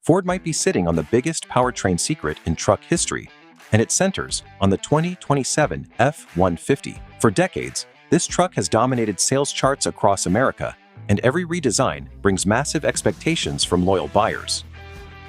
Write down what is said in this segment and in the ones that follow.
Ford might be sitting on the biggest powertrain secret in truck history, and it centers on the 2027 F-150. For decades, this truck has dominated sales charts across America, and every redesign brings massive expectations from loyal buyers.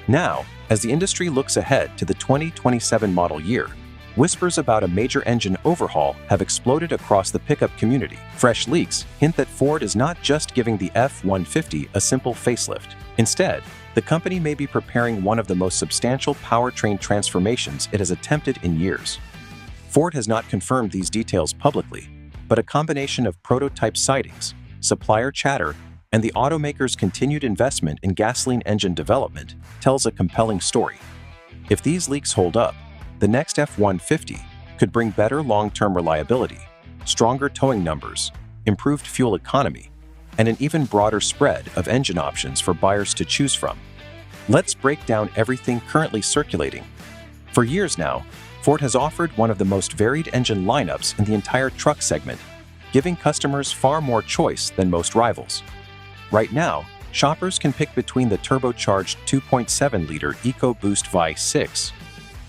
Now, as the industry looks ahead to the 2027 model year, whispers about a major engine overhaul have exploded across the pickup community. Fresh leaks hint that Ford is not just giving the F-150 a simple facelift. Instead, the company may be preparing one of the most substantial powertrain transformations it has attempted in years. Ford has not confirmed these details publicly, but a combination of prototype sightings, supplier chatter, and the automaker's continued investment in gasoline engine development tells a compelling story. If these leaks hold up, the next F-150 could bring better long-term reliability, stronger towing numbers, improved fuel economy, and an even broader spread of engine options for buyers to choose from. Let's break down everything currently circulating. For years now, Ford has offered one of the most varied engine lineups in the entire truck segment, giving customers far more choice than most rivals. Right now, shoppers can pick between the turbocharged 2.7-liter EcoBoost V8,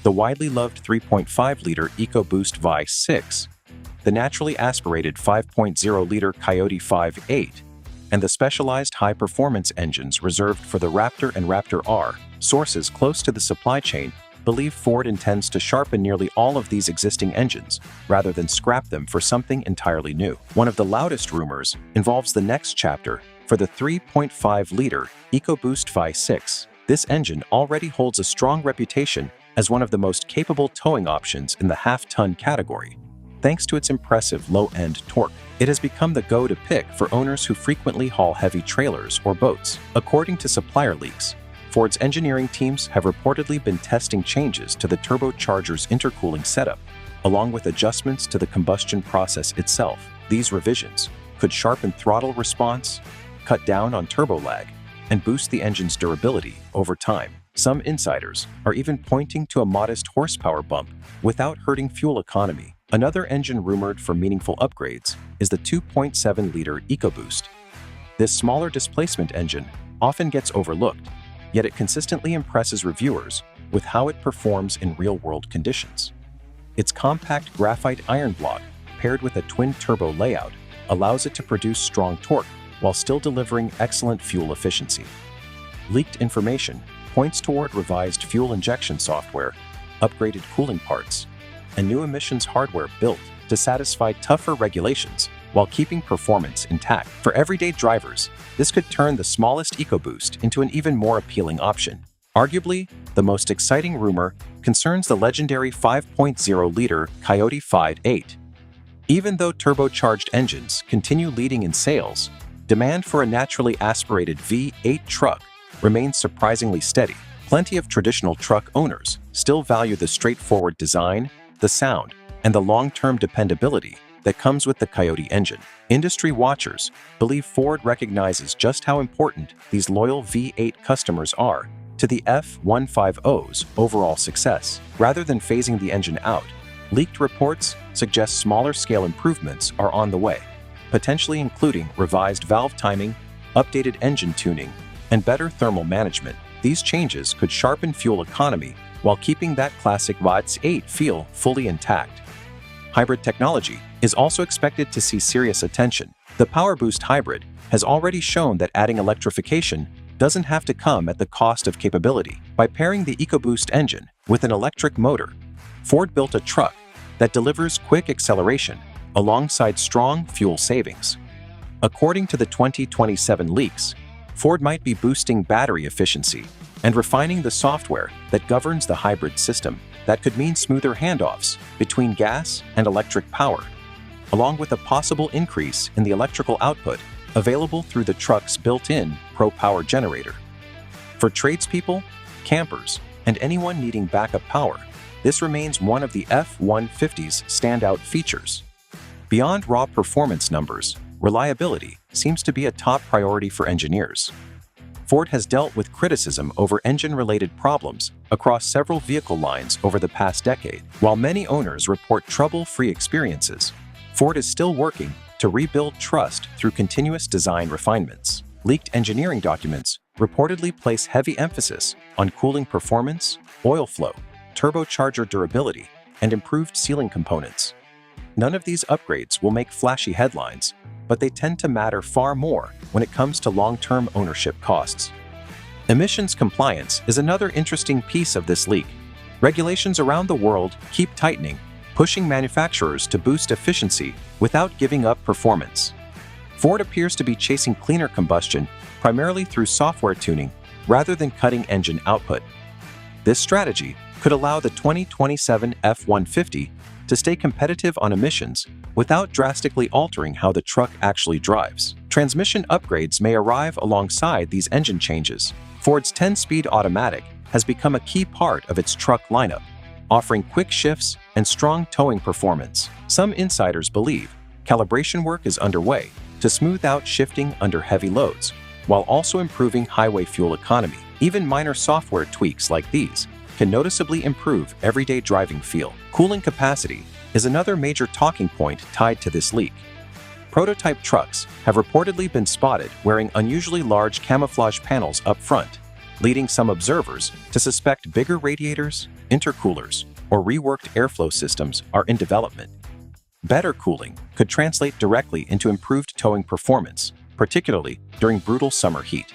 the widely loved 3.5-liter EcoBoost V8, the naturally aspirated 5.0-liter Coyote V8, and the specialized high-performance engines reserved for the Raptor and Raptor R. Sources close to the supply chain believe Ford intends to sharpen nearly all of these existing engines, rather than scrap them for something entirely new. One of the loudest rumors involves the next chapter for the 3.5-liter EcoBoost V8. This engine already holds a strong reputation as one of the most capable towing options in the half-ton category. Thanks to its impressive low-end torque, it has become the go-to pick for owners who frequently haul heavy trailers or boats. According to supplier leaks, Ford's engineering teams have reportedly been testing changes to the turbocharger's intercooling setup, along with adjustments to the combustion process itself. These revisions could sharpen throttle response, cut down on turbo lag, and boost the engine's durability over time. Some insiders are even pointing to a modest horsepower bump without hurting fuel economy. Another engine rumored for meaningful upgrades is the 2.7-liter EcoBoost. This smaller displacement engine often gets overlooked, yet it consistently impresses reviewers with how it performs in real-world conditions. Its compact graphite iron block, paired with a twin-turbo layout, allows it to produce strong torque while still delivering excellent fuel efficiency. Leaked information points toward revised fuel injection software, upgraded cooling parts, and new emissions hardware built to satisfy tougher regulations while keeping performance intact. For everyday drivers, this could turn the smallest EcoBoost into an even more appealing option. Arguably, the most exciting rumor concerns the legendary 5.0-liter Coyote V8. Even though turbocharged engines continue leading in sales, demand for a naturally aspirated V8 truck remains surprisingly steady. Plenty of traditional truck owners still value the straightforward design, the sound, and the long-term dependability that comes with the Coyote engine. Industry watchers believe Ford recognizes just how important these loyal V8 customers are to the F-150's overall success. Rather than phasing the engine out, leaked reports suggest smaller-scale improvements are on the way, potentially including revised valve timing, updated engine tuning, and better thermal management. These changes could sharpen fuel economy while keeping that classic V8 feel fully intact. Hybrid technology is also expected to see serious attention. The PowerBoost hybrid has already shown that adding electrification doesn't have to come at the cost of capability. By pairing the EcoBoost engine with an electric motor, Ford built a truck that delivers quick acceleration alongside strong fuel savings. According to the 2027 leaks, Ford might be boosting battery efficiency and refining the software that governs the hybrid system. That could mean smoother handoffs between gas and electric power, along with a possible increase in the electrical output available through the truck's built-in Pro Power generator. For tradespeople, campers, and anyone needing backup power, this remains one of the F-150's standout features. Beyond raw performance numbers, reliability seems to be a top priority for engineers. Ford has dealt with criticism over engine-related problems across several vehicle lines over the past decade. While many owners report trouble-free experiences, Ford is still working to rebuild trust through continuous design refinements. Leaked engineering documents reportedly place heavy emphasis on cooling performance, oil flow, turbocharger durability, and improved sealing components. None of these upgrades will make flashy headlines, but they tend to matter far more when it comes to long-term ownership costs. Emissions compliance is another interesting piece of this leak. Regulations around the world keep tightening, pushing manufacturers to boost efficiency without giving up performance. Ford appears to be chasing cleaner combustion primarily through software tuning rather than cutting engine output. This strategy could allow the 2027 F-150 to stay competitive on emissions without drastically altering how the truck actually drives. Transmission upgrades may arrive alongside these engine changes. Ford's 10-speed automatic has become a key part of its truck lineup, offering quick shifts and strong towing performance. Some insiders believe calibration work is underway to smooth out shifting under heavy loads, while also improving highway fuel economy. Even minor software tweaks like these can noticeably improve everyday driving feel. Cooling capacity is another major talking point tied to this leak. Prototype trucks have reportedly been spotted wearing unusually large camouflage panels up front, leading some observers to suspect bigger radiators, intercoolers, or reworked airflow systems are in development. Better cooling could translate directly into improved towing performance, particularly during brutal summer heat.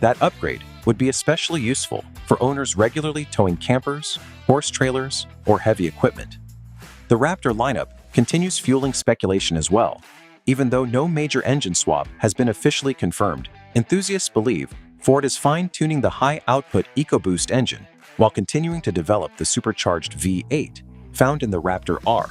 That upgrade would be especially useful for owners regularly towing campers, horse trailers, or heavy equipment. The Raptor lineup continues fueling speculation as well. Even though no major engine swap has been officially confirmed, enthusiasts believe Ford is fine-tuning the high-output EcoBoost engine while continuing to develop the supercharged V8 found in the Raptor R.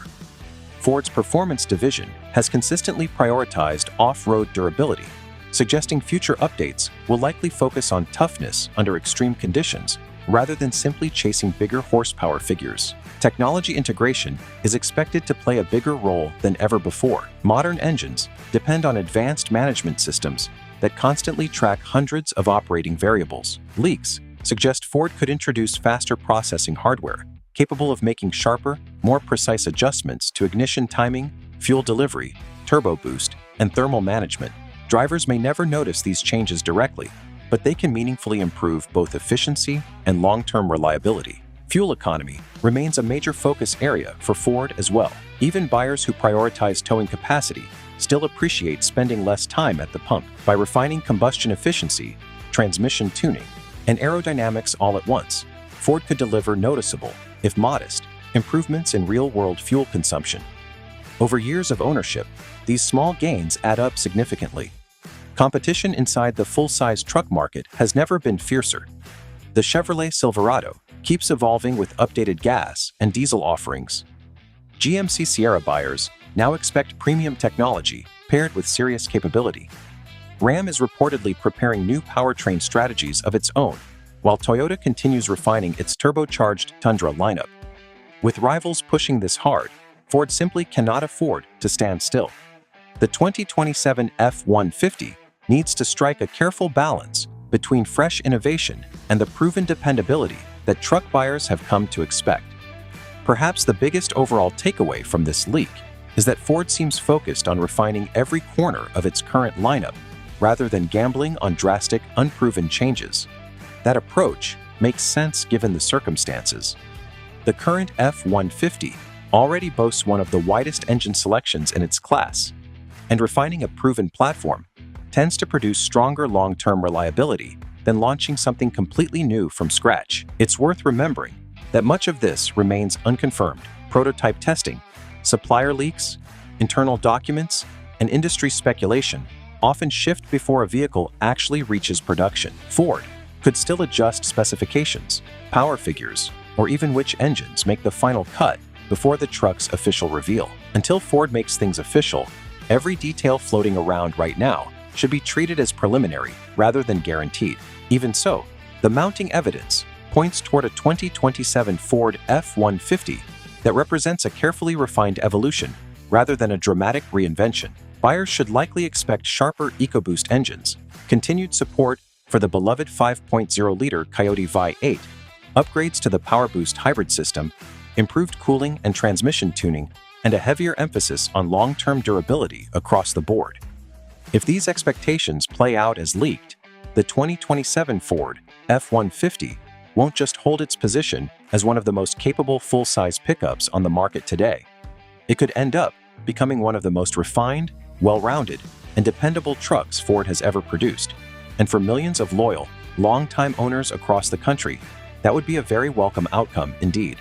Ford's performance division has consistently prioritized off-road durability, suggesting future updates will likely focus on toughness under extreme conditions rather than simply chasing bigger horsepower figures. Technology integration is expected to play a bigger role than ever before. Modern engines depend on advanced management systems that constantly track hundreds of operating variables. Leaks suggest Ford could introduce faster processing hardware, capable of making sharper, more precise adjustments to ignition timing, fuel delivery, turbo boost, and thermal management. Drivers may never notice these changes directly, but they can meaningfully improve both efficiency and long-term reliability. Fuel economy remains a major focus area for Ford as well. Even buyers who prioritize towing capacity still appreciate spending less time at the pump. By refining combustion efficiency, transmission tuning, and aerodynamics all at once, Ford could deliver noticeable, if modest, improvements in real-world fuel consumption. Over years of ownership, these small gains add up significantly. Competition inside the full-size truck market has never been fiercer. The Chevrolet Silverado keeps evolving with updated gas and diesel offerings. GMC Sierra buyers now expect premium technology paired with serious capability. Ram is reportedly preparing new powertrain strategies of its own, while Toyota continues refining its turbocharged Tundra lineup. With rivals pushing this hard, Ford simply cannot afford to stand still. The 2027 F-150 needs to strike a careful balance between fresh innovation and the proven dependability that truck buyers have come to expect. Perhaps the biggest overall takeaway from this leak is that Ford seems focused on refining every corner of its current lineup rather than gambling on drastic, unproven changes. That approach makes sense given the circumstances. The current F-150 already boasts one of the widest engine selections in its class, and refining a proven platform tends to produce stronger long-term reliability than launching something completely new from scratch. It's worth remembering that much of this remains unconfirmed. Prototype testing, supplier leaks, internal documents, and industry speculation often shift before a vehicle actually reaches production. Ford could still adjust specifications, power figures, or even which engines make the final cut before the truck's official reveal. Until Ford makes things official, every detail floating around right now should be treated as preliminary rather than guaranteed. Even so, the mounting evidence points toward a 2027 Ford F-150 that represents a carefully refined evolution rather than a dramatic reinvention. Buyers should likely expect sharper EcoBoost engines, continued support for the beloved 5.0-liter Coyote V8, upgrades to the PowerBoost hybrid system, improved cooling and transmission tuning, and a heavier emphasis on long-term durability across the board. If these expectations play out as leaked, the 2027 Ford F-150 won't just hold its position as one of the most capable full-size pickups on the market today. It could end up becoming one of the most refined, well-rounded, and dependable trucks Ford has ever produced. And for millions of loyal, long-time owners across the country, that would be a very welcome outcome indeed.